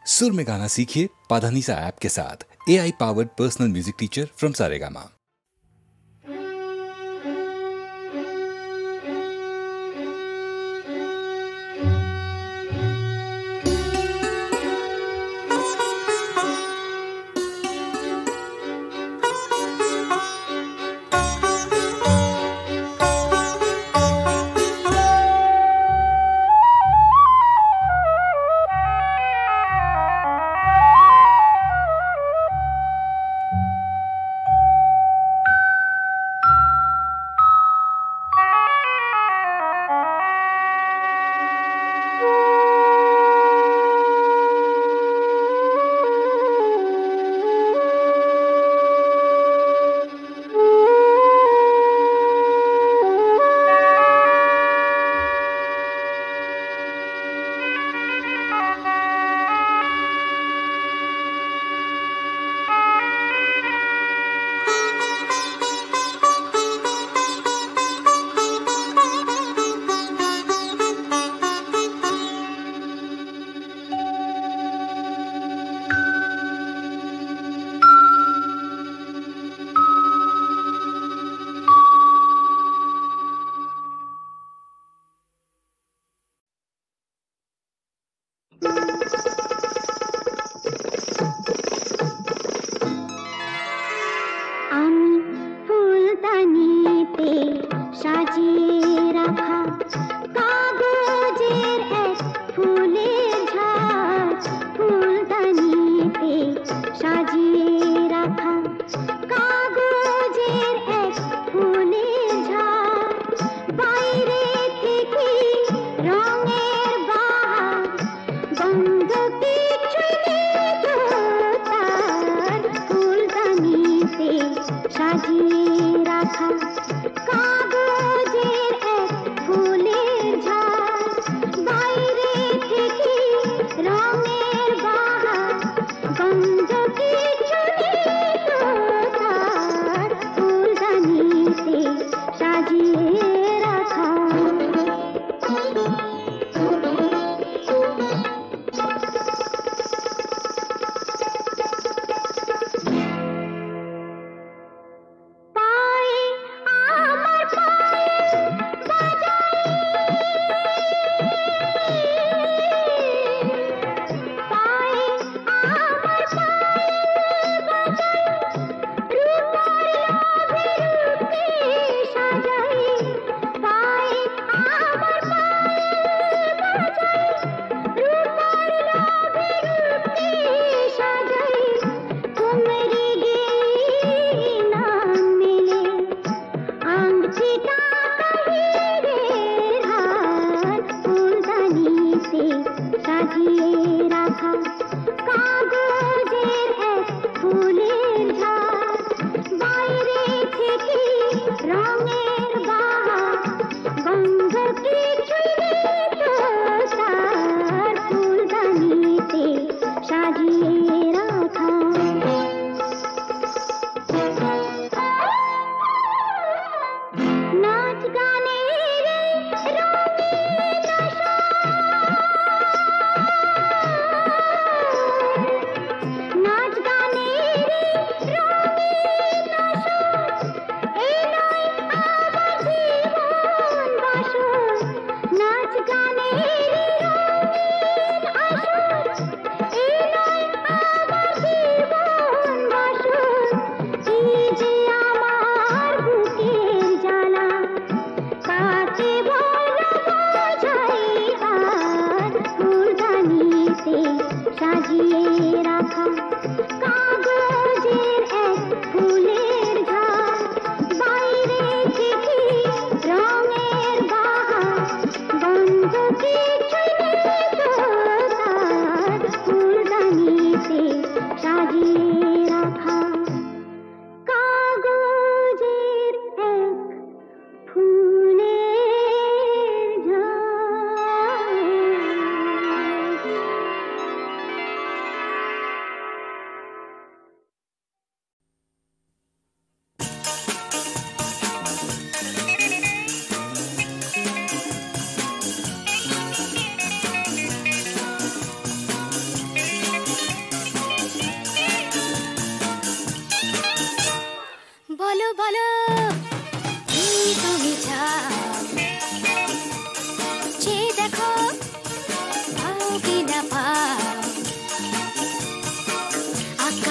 सुर में गाना सीखिए पाधानीसा ऐप के साथ। AI powered personal music teacher from Saregama.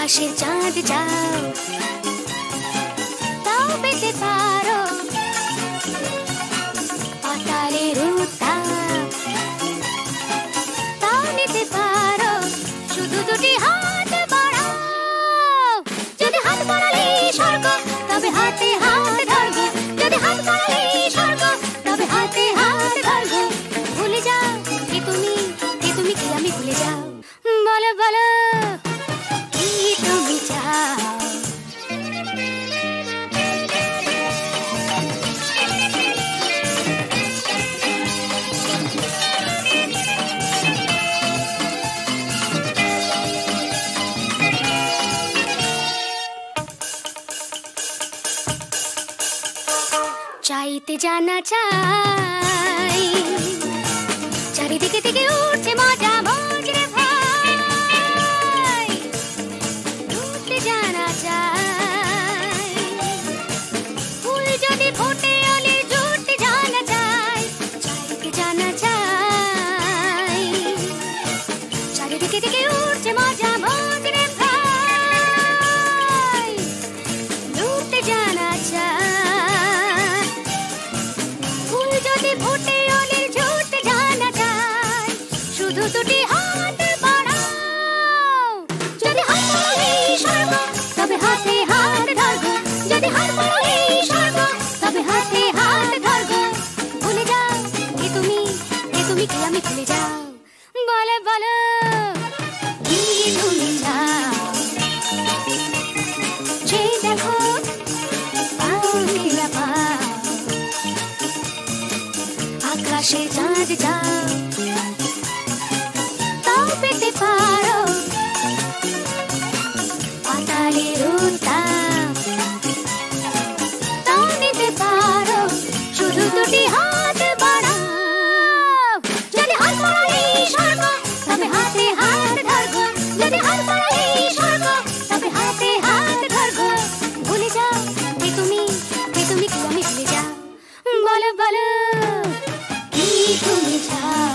আকাশের চাঁদ যাও, তাও পেতে পারো পাতালের উত্তাপ, তাও নিতে পারো শুধু দুটি হাত বাড়াও। যদি হাত বাড়ালে স্বর্গ তবে হাতে হাত ধরবো, যদি হাত বাড়ালে স্বর্গ তবে হাতে হাত ধরবো। ভুলে যাও কে তুমি, কে তুমি কি আমি ভুলে যাও। বলো বলো কি তুমি চাও। চাইতে জানা চাই, চারিদিকে থেকে উঠছে মজা মজরে ভাই। উঠতে জানা চাই, ফুল যদি ফোটে অলি জুটতে জানা চাই। চাইতে জানা চাই, চারিদিকে থেকে উঠছে মজা মজরে ভাই। উঠতে জানা চাই, ফুটে অলির ঝুটতে জানা চাই। শুধু দুটি হাত বাড়াও। যদি হাত বাড়ালে স্বর্গ তবে হাতে হাত ধরবো, যদি হাত বাড়ালে স্বর্গ তবে হাতে হাত ধরবো। ভুলে যাও কে তুমি, কে তুমি কি আমি ভুলে যাও। বলো বলো কি তুমি চাও। যে দেখো পাখিরা পাও, আকাশে চাঁদ যাও, তাও পেতে পারো পাতালের উত্তাপ, তাও নিতে পারো শুধু দুটি হাত বাড়াও। যদি হাত বাড়ালে স্বর্গ তবে হাতে হাত ধরবো, যদি হাত বাড়ালে স্বর্গ তবে হাতে হাত ধরবো। ভুলে যাও কে তুমি, কে তুমি কি আমি ভুলে যাও। বলো বলো কি তুমি চাও।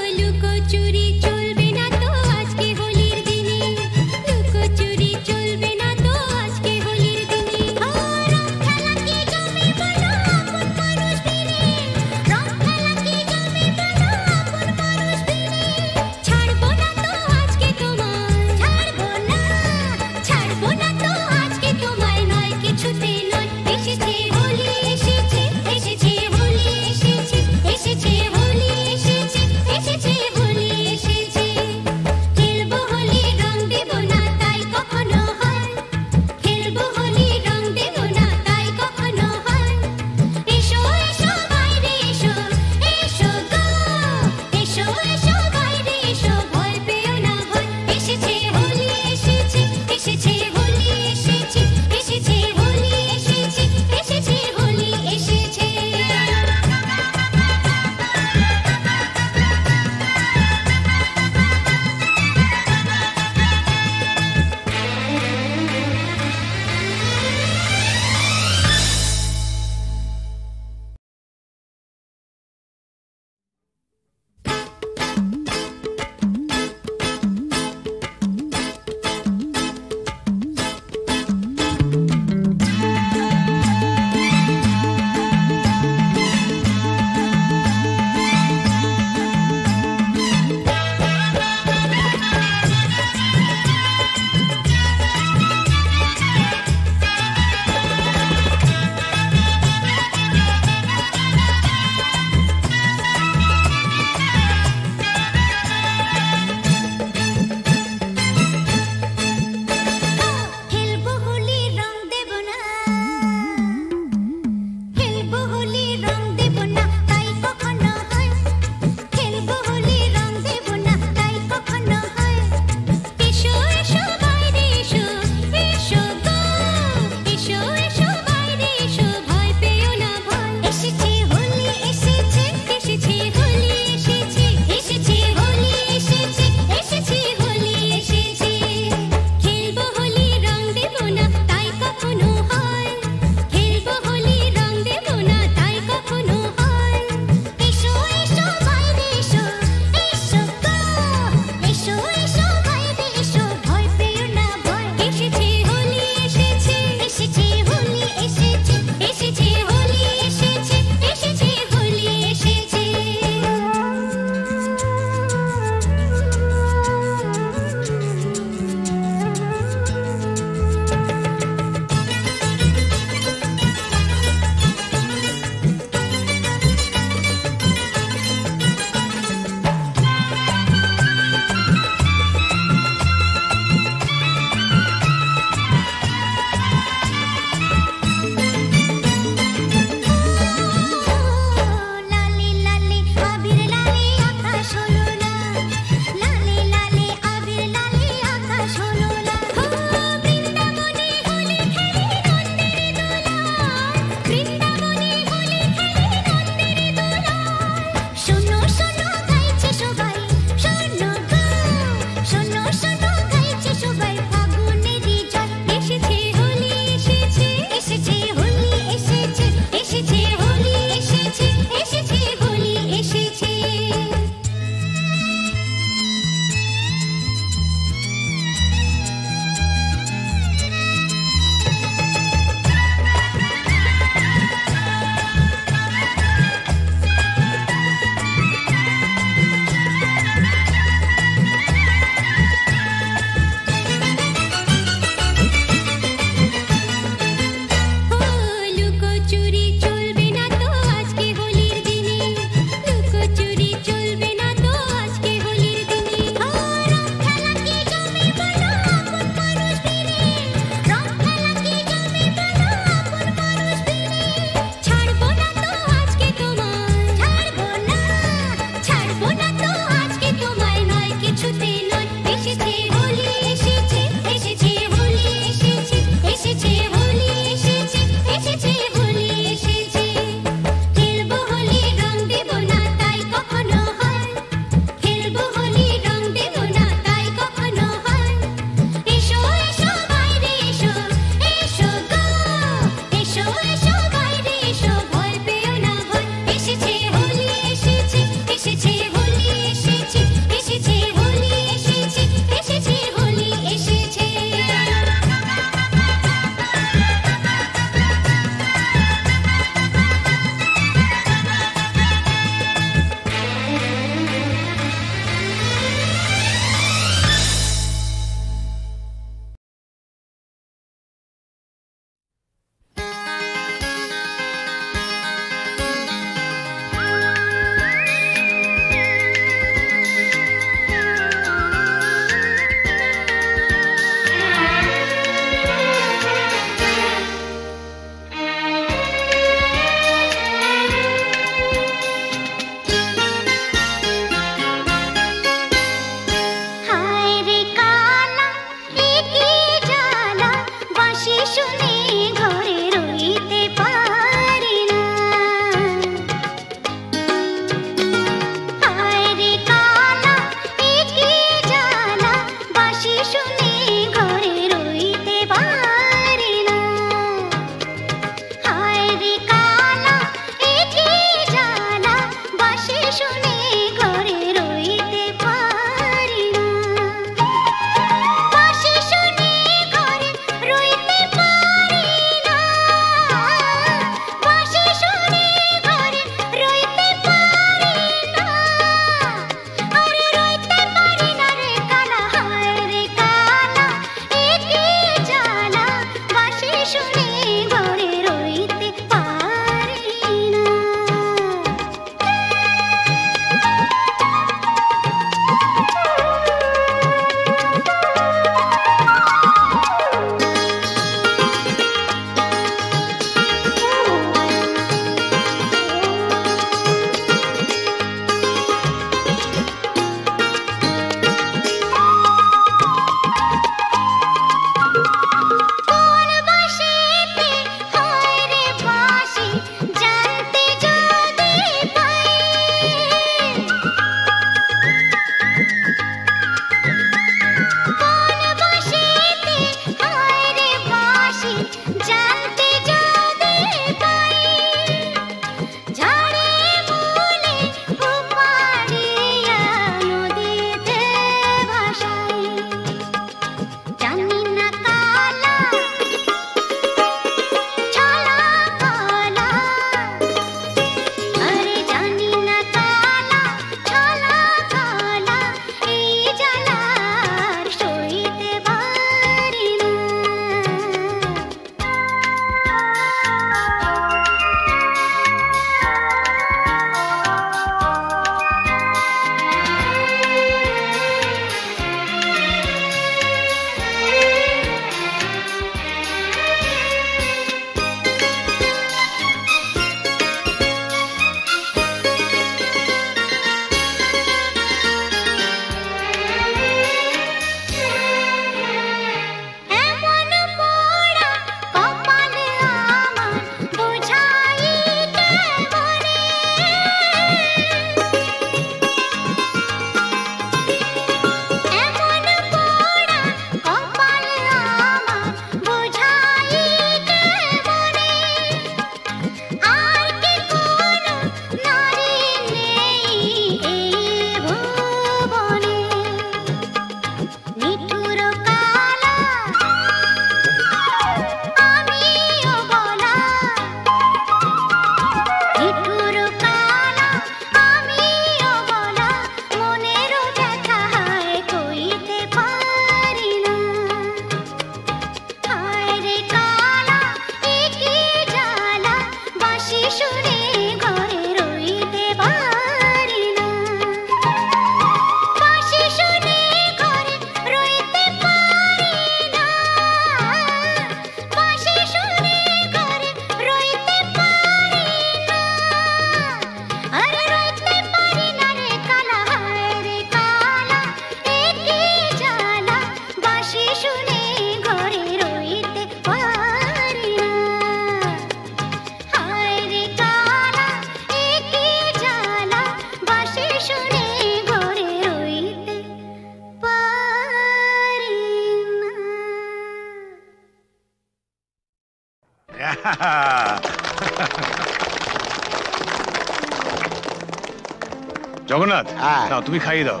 জগন্নাথ, নাও তুমি খাইয়ে দাও।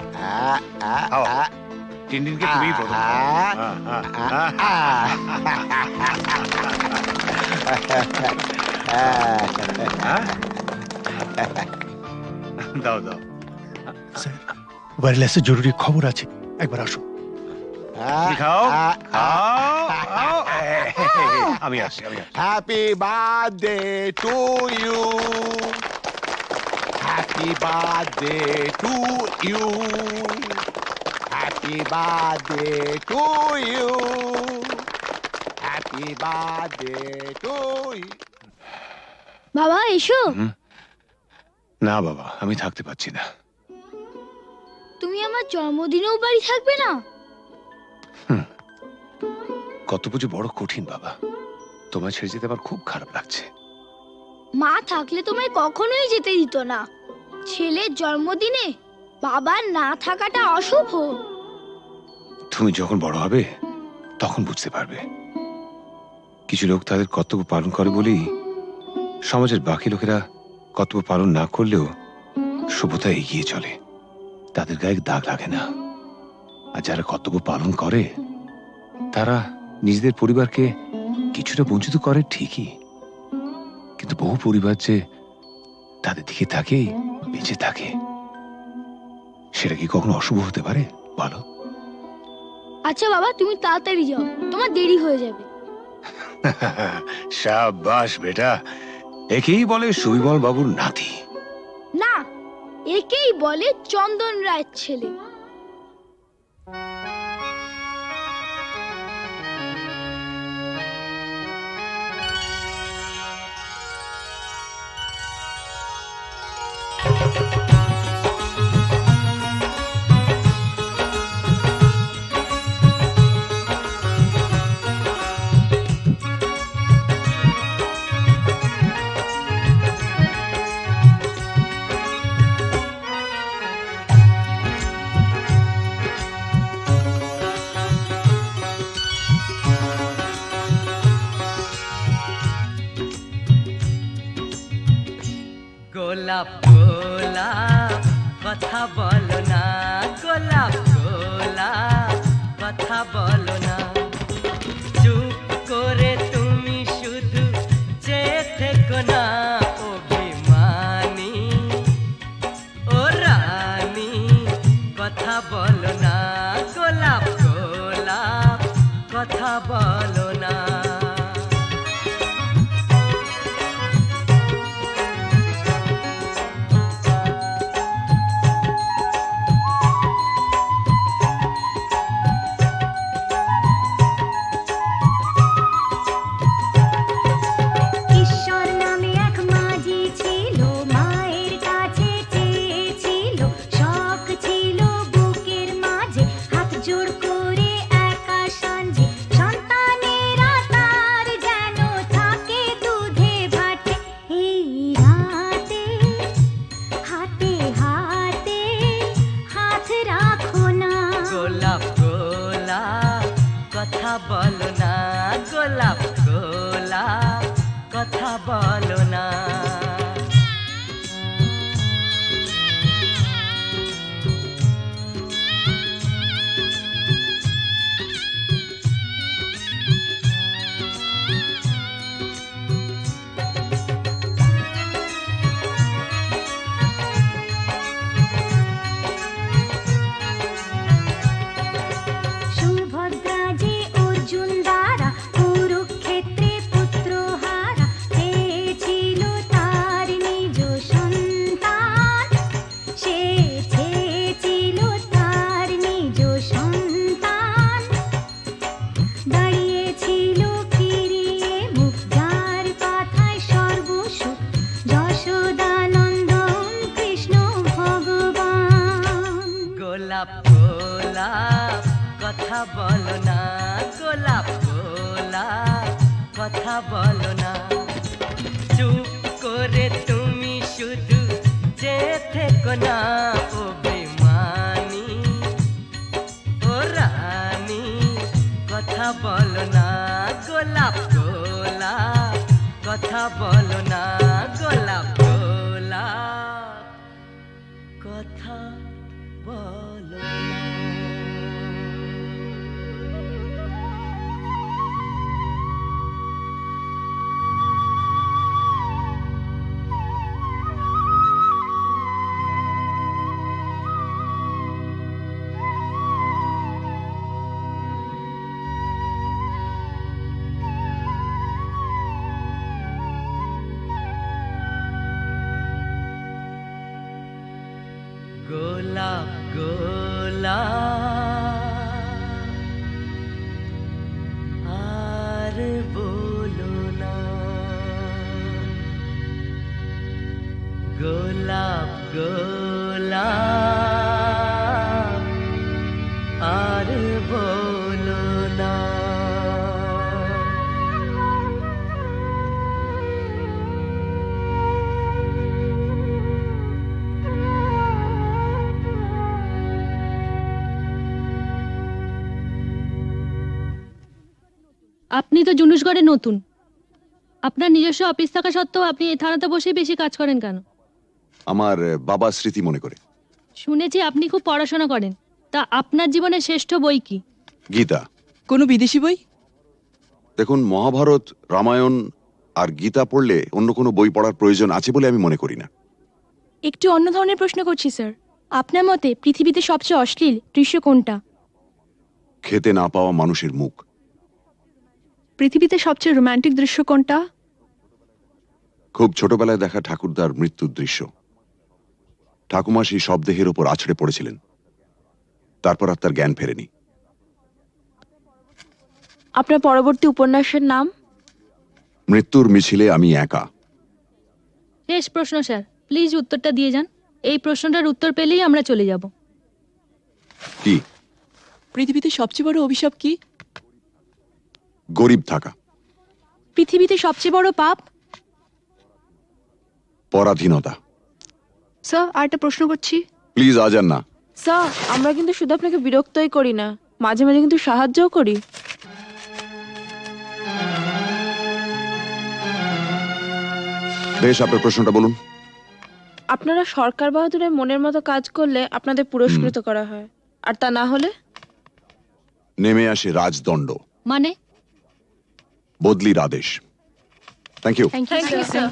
টিনটিনকে তুমি প্রথম দাও দাও। ওয়্যারলেসে জরুরি খবর আছে, একবার আসো। খাও খাও, আমি আসছি। Happy birthday to you, happy birthday to you, happy birthday to you, happy birthday to you. বাবা এসো। না বাবা, আমি থাকতে পারছি না। তুমি আমার জন্মদিনেও বাড়ি থাকবে না? কত পুজো বড় কঠিন বাবা, তোমায় ছেড়ে যেতে আমার খুব খারাপ লাগছে। মা থাকলে তোমায় কখনোই যেতে দিত না। ছেলের জন্মদিনে বাবার না থাকাটা অশুভ। তুমি যখন বড় হবে তখন বুঝতে পারবে। কিছু লোক তাদের কর্তব্য পালন করে বলেই সমাজের বাকি লোকেরা কর্তব্য পালন না করলেও শুভতা এগিয়ে চলে, তাদের গায়ে দাগ লাগে না। আর যারা কর্তব্য পালন করে তারা নিজেদের পরিবারকে কিছুটা বঞ্চিত করে ঠিকই, কিন্তু বহু পরিবার যে তাদের দিকে তাকিয়ে বেঁচে থাকে, সেটা কি কখনো অশুভ হতে পারে বলো? আচ্ছা বাবা, তুমি তাড়াতাড়ি যাও, তোমার দেরি হয়ে যাবে। শাবাশ বেটা, একেই বলে সুবিমল বাবুর নাতি। না, একেই বলে চন্দন রায়ের ছেলে। গোলাপ গোলাপ কথা বলো না, গোলাপ গোলাপ কথা বলো না, চুপ করে তুমি শুধু চেয়ে থেকো না। অভিমানী ও রানী কথা বলো না, গোলাপ গোলাপ কথা বলো না। কথা বলো না, গোলাপ গোলাপ কথা বলো না। কথা বলো না, গোলাপ গোলাপ কথা বলো না, চুপ করে তুমি শুধু চেয়ে থেকো না। অভিমানী ও রানী কথা বলো না, গোলাপ গোলাপ কথা বলো না গোলাপ গোলাপ কথা বলো না। গোলাপ গোলাপ আর বলো না গোলাপ গোলাপ আর বলো না। আপনি তো জুনুসগড়ে নতুন, আপনার নিজস্ব অফিস থাকা সত্ত্বেও আপনি এই থানাতে বসেই বেশি কাজ করেন কেন? আমার বাবা স্মৃতি মনে করে। শুনেছি আপনি খুব পড়াশোনা করেন, তা আপনার জীবনের শ্রেষ্ঠ বই কি? গীতা। কোনো বিদেশি বই? দেখুন, মহাভারত, রামায়ণ আর গীতা পড়লে অন্য কোনো বই পড়ার প্রয়োজন আছে বলে আমি মনে করি না। একটু অন্য ধরনের প্রশ্ন করছি স্যার। আপনার মতে পৃথিবীতে সবচেয়ে অশ্লীল দৃশ্য কোনটা? খেতে না পাওয়া মানুষের মুখ। পৃথিবীতে সবচেয়ে রোমান্টিক দৃশ্য কোনটা? খুব ছোটবেলায় দেখা ঠাকুরদার মৃত্যুর দৃশ্য। ঠাকুমা সেই সব দেহের ওপর আছড়ে পড়েছিলেন, তারপর আর তার জ্ঞান ফেরেনি। আপনার পরবর্তী উপন্যাসের নাম? মৃত্যুর মিছিলে আমি একা। শেষ প্রশ্ন স্যার, প্লিজ উত্তরটা দিয়ে যান। এই প্রশ্নটার উত্তর পেলেই আমরা চলে যাব। কি? পৃথিবীতে সবচেয়ে বড় অভিশাপ কি? গরিব থাকা। পৃথিবীতে সবচেয়ে বড় পাপ? পরাধীনতা। স্যার, আরেকটা প্রশ্ন করছি। প্লিজ আজ আর না। স্যার, আমরা কিন্তু শুধু আপনাকে বিরক্তই করি না, মাঝে মাঝে কিন্তু সাহায্যও করি। বেশ, আপনার প্রশ্নটা বলুন। আপনারা সরকার বাহাদুরের মনের মতো কাজ করলে আপনাদের পুরস্কৃত করা হয়, আর তা না হলে নেমে আসে রাজদণ্ড, মানে বদলির আদেশ। Thank you. Thank you sir.